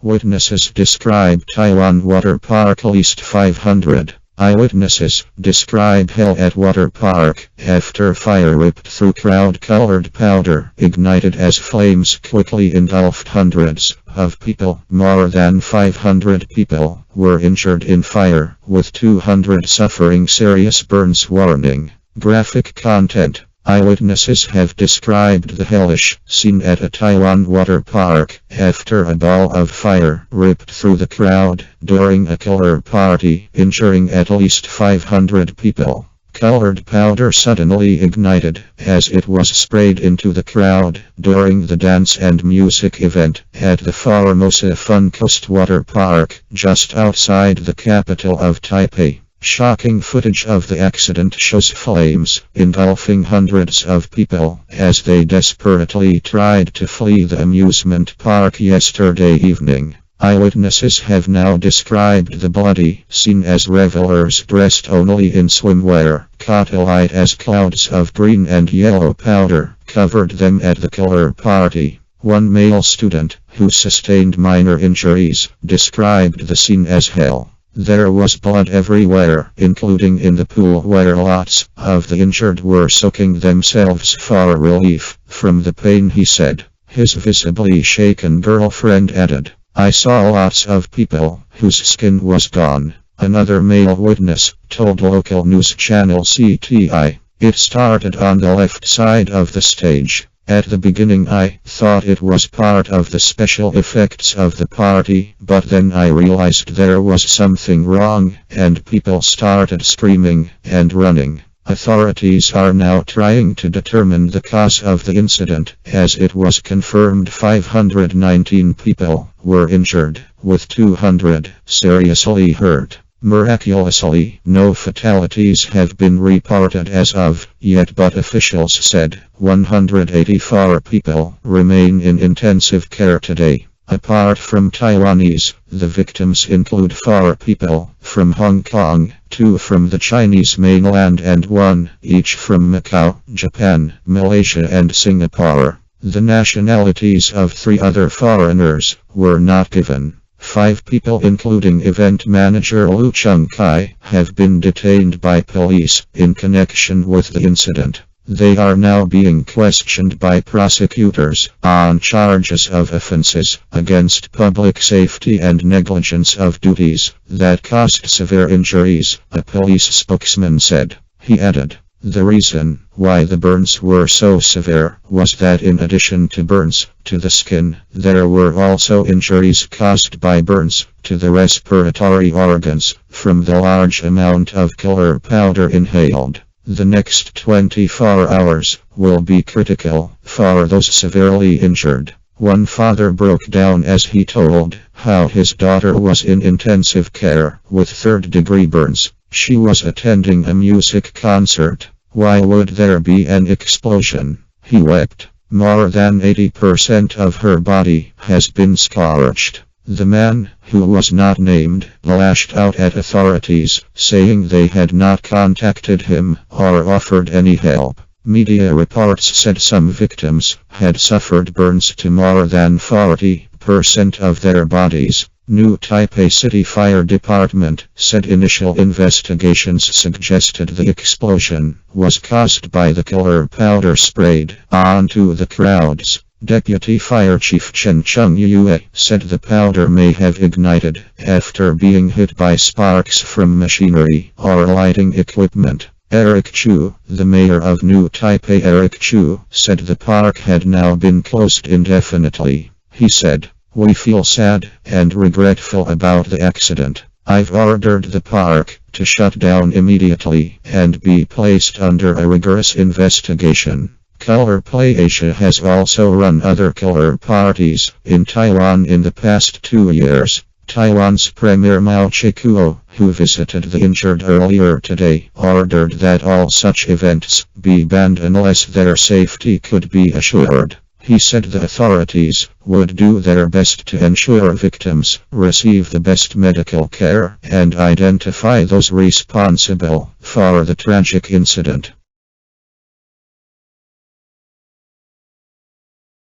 Witnesses describe Taiwan water park least 500. Eyewitnesses describe hell at water park after fire ripped through crowd-colored powder ignited as flames quickly engulfed hundreds of people. More than 500 people were injured in fire, with 200 suffering serious burns. Warning. Graphic content. Eyewitnesses have described the hellish scene at a Taiwan water park after a ball of fire ripped through the crowd during a killer party, injuring at least 500 people. Colored powder suddenly ignited as it was sprayed into the crowd during the dance and music event at the Formosa Fun Coast water park just outside the capital of Taipei. Shocking footage of the accident shows flames engulfing hundreds of people as they desperately tried to flee the amusement park yesterday evening. Eyewitnesses have now described the bloody scene as revellers dressed only in swimwear caught alight as clouds of green and yellow powder covered them at the killer party. One male student, who sustained minor injuries, described the scene as hell. There was blood everywhere, including in the pool where lots of the injured were soaking themselves for relief from the pain, he said. His visibly shaken girlfriend added, "I saw lots of people whose skin was gone." Another male witness told local news channel CTI, "It started on the left side of the stage. At the beginning I thought it was part of the special effects of the party, but then I realized there was something wrong, and people started screaming and running." Authorities are now trying to determine the cause of the incident, as it was confirmed 519 people were injured, with 200 seriously hurt. Miraculously, no fatalities have been reported as of yet, but officials said 184 people remain in intensive care today. Apart from Taiwanese, the victims include 4 people from Hong Kong, 2 from the Chinese mainland and 1 each from Macau, Japan, Malaysia and Singapore. The nationalities of 3 other foreigners were not given. 5 people, including event manager Lu Chung-kai, have been detained by police in connection with the incident. They are now being questioned by prosecutors on charges of offenses against public safety and negligence of duties that caused severe injuries, a police spokesman said. He added, "The reason why the burns were so severe was that in addition to burns to the skin, there were also injuries caused by burns to the respiratory organs from the large amount of killer powder inhaled. The next 24 hours will be critical for those severely injured." One father broke down as he told how his daughter was in intensive care with third-degree burns. She was attending a music concert. Why would there be an explosion? He wept. More than 80% of her body has been scorched. The man, who was not named, lashed out at authorities, saying they had not contacted him or offered any help. Media reports said some victims had suffered burns to more than 40% of their bodies. New Taipei City Fire Department said initial investigations suggested the explosion was caused by the killer powder sprayed onto the crowds. Deputy Fire Chief Chen Chung-yue said the powder may have ignited after being hit by sparks from machinery or lighting equipment. Eric Chu, the mayor of New Taipei, said the park had now been closed indefinitely. He said, "We feel sad and regretful about the accident. I've ordered the park to shut down immediately and be placed under a rigorous investigation." Color Play Asia has also run other killer parties in Taiwan in the past 2 years. Taiwan's Premier Mao Chikuo, who visited the injured earlier today, ordered that all such events be banned unless their safety could be assured. He said the authorities would do their best to ensure victims receive the best medical care and identify those responsible for the tragic incident.